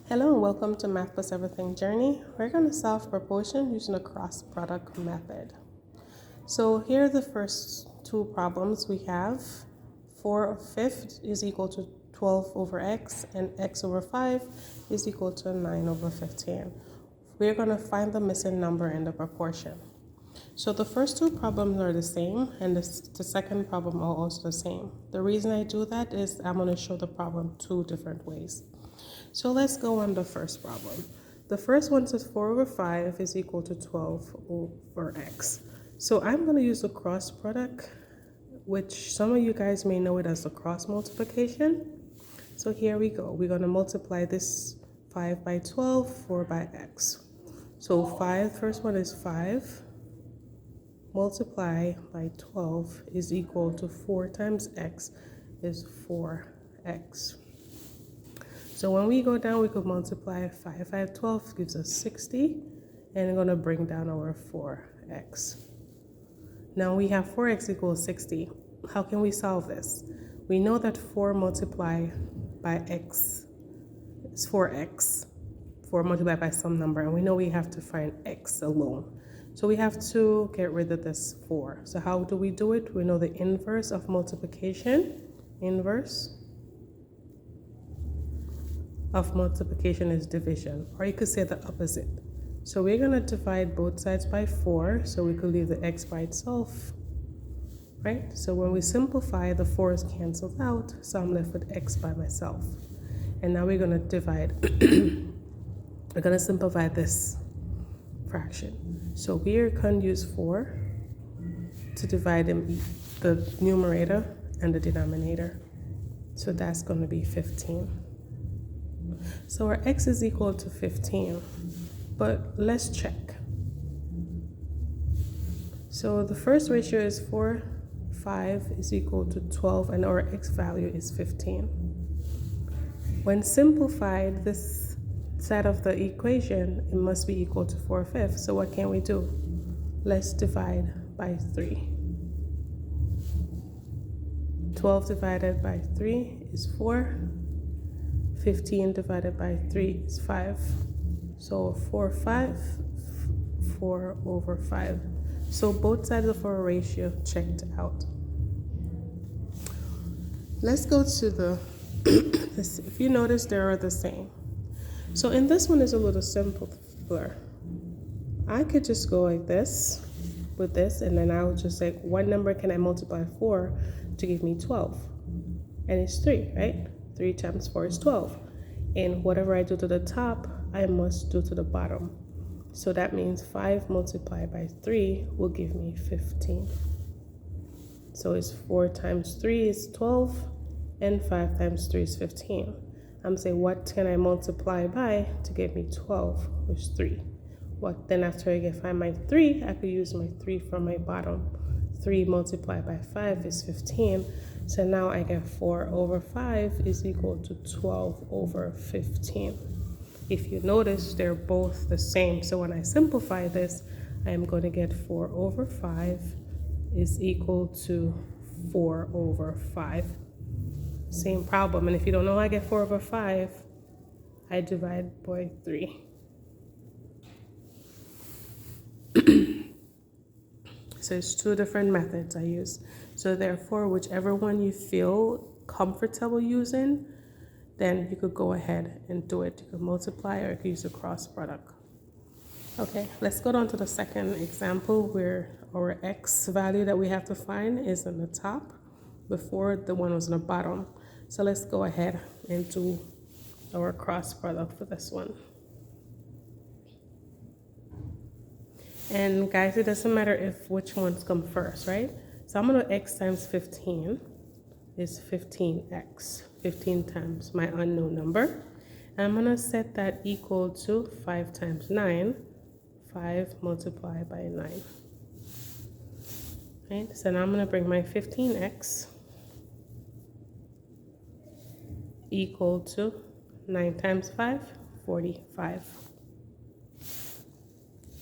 Hello and welcome to Math Plus Everything Journey. We're going to solve proportion using a cross product method. So here are the first two problems we have. 4/5 is equal to 12 over x and x over 5 is equal to 9 over 15. We're going to find the missing number in the proportion. So the first two problems are the same and the second problem are also the same. The reason I do that is I'm going to show the problem two different ways. So let's go on the first problem. The first one says 4 over 5 is equal to 12 over x. So I'm going to use the cross product, which some of you guys may know it as the cross multiplication. So here we go. We're going to multiply this 5 by 12, 4 by x. So 5, first one is 5 multiply by 12 is equal to 4 times x is 4x. So when we go down, we could multiply 5 by 12 gives us 60, and we're going to bring down our 4x. Now we have 4x equals 60. How can we solve this? We know that 4 multiplied by x is 4x. 4 multiplied by some number, and we know we have to find x alone. So we have to get rid of this 4. So how do we do it? We know the inverse of multiplication. Inverse of multiplication is division, or you could say the opposite. So we're going to divide both sides by 4, so we could leave the x by itself, right? So when we simplify, the 4 is canceled out, so I'm left with x by myself. And now we're going to divide. We're going to simplify this fraction. So we are going to use 4 to divide the numerator and the denominator. So that's going to be 15. So our x is equal to 15, but let's check. So the first ratio is 4, 5 is equal to 12, and our x value is 15. When simplified, this side of the equation, it must be equal to 4/5. So what can we do? Let's divide by 3. 12 divided by 3 is 4. 15 divided by 3 is 5. So 4 over 5. So both sides of our ratio checked out. Let's go to the, if you notice, they are the same. So in this one is a little simpler. I could just go like this with this, and then I would just say, what number can I multiply 4 to give me 12? And it's 3, right? 3 times 4 is 12. And whatever I do to the top, I must do to the bottom. So that means 5 multiplied by 3 will give me 15. So it's 4 times 3 is 12, and 5 times 3 is 15. I'm saying, what can I multiply by to get me 12, which is 3? What then after I find my 3, I could use my 3 from my bottom. 3 multiplied by 5 is 15. So now I get 4 over 5 is equal to 12 over 15. If you notice, they're both the same. So when I simplify this, I am going to get 4 over 5 is equal to 4 over 5. Same problem. And if you don't know how I get 4 over 5, I divide by 3. So it's two different methods I use. So therefore, whichever one you feel comfortable using, then you could go ahead and do it. You could multiply, or you could use a cross product. Okay, let's go down to the second example where our x value that we have to find is on the top before the one was on the bottom. So let's go ahead and do our cross product for this one. And guys, it doesn't matter if which ones come first, right? So I'm going to x times 15 is 15x. 15 times my unknown number. And I'm going to set that equal to 5 times 9. 5 multiplied by 9. Right? So now I'm going to bring my 15x equal to 9 times 5, 45.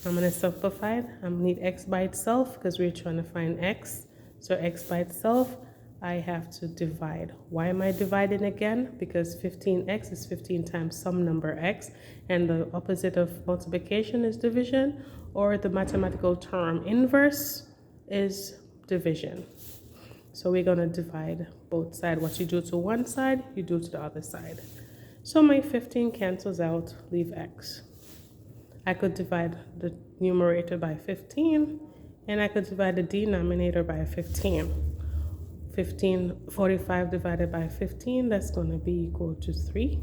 I'm going to simplify it. I'm going to need x by itself because we're trying to find x. So x by itself, I have to divide. Why am I dividing again? Because 15x is 15 times some number x, and the opposite of multiplication is division, or the mathematical term inverse is division. So we're going to divide both sides. What you do to one side, you do to the other side. So my 15 cancels out, leave x. I could divide the numerator by 15, and I could divide the denominator by 15. 45 divided by 15, that's going to be equal to 3.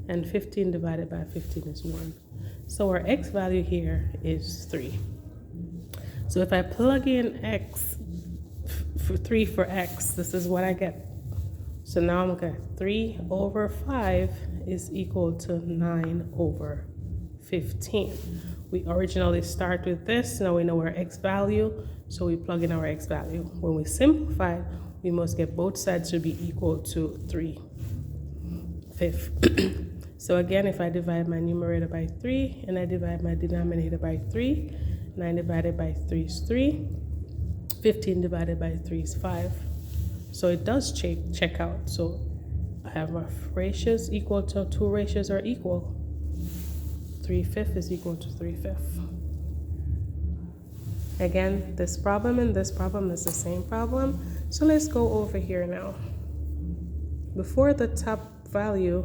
And 15 divided by 15 is 1. So our x value here is 3. So if I plug in x, for 3 for x, this is what I get. So now I'm going to 3 over 5 is equal to 9 over 15. We originally start with this. Now we know our x value, so we plug in our x value. When we simplify, we must get both sides to be equal to 3/5. So again, if I divide my numerator by 3 and I divide my denominator by 3, 9 divided by 3 is 3. 15 divided by 3 is 5. So it does check out. So I have my ratios equal to, two ratios are equal. 3/5 is equal to 3/5. Again, this problem and this problem is the same problem. So let's go over here now. Before the top value,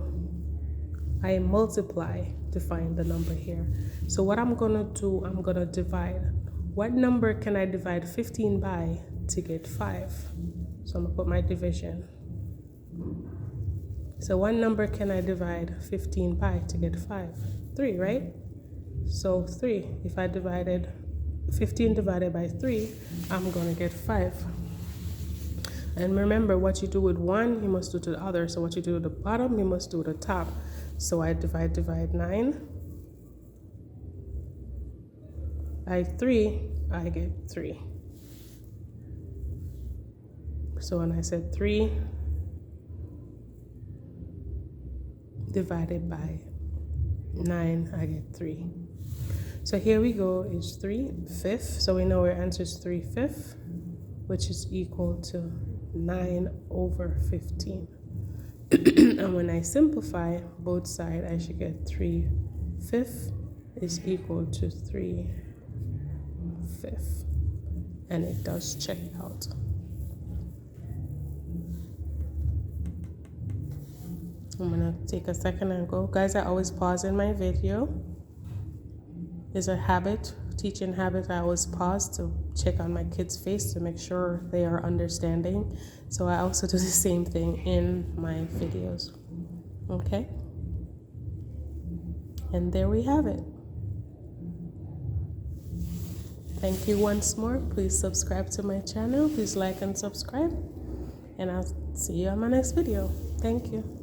I multiply to find the number here. So what I'm gonna do, I'm gonna divide. What number can I divide 15 by to get 5? So I'm gonna put my division. So what number can I divide 15 by to get 5? 3, right? So 3, if I divided 15 divided by 3, I'm gonna get 5. And remember, what you do with one, you must do to the other. So what you do at the bottom, you must do at the top. So I divide 9. By 3, I get 3. So when I said 3 divided by 9, I get 3. So here we go, is 3/5. So we know our answer is 3/5, which is equal to 9 over 15. And when I simplify both sides, I should get 3/5 is equal to 3/5. And it does check out. I'm gonna take a second and go. Guys, I always pause in my video. It's a habit, teaching habit. I always pause to check on my kids' face to make sure they are understanding. So I also do the same thing in my videos. Okay? And there we have it. Thank you once more. Please subscribe to my channel. Please like and subscribe. And I'll see you on my next video. Thank you.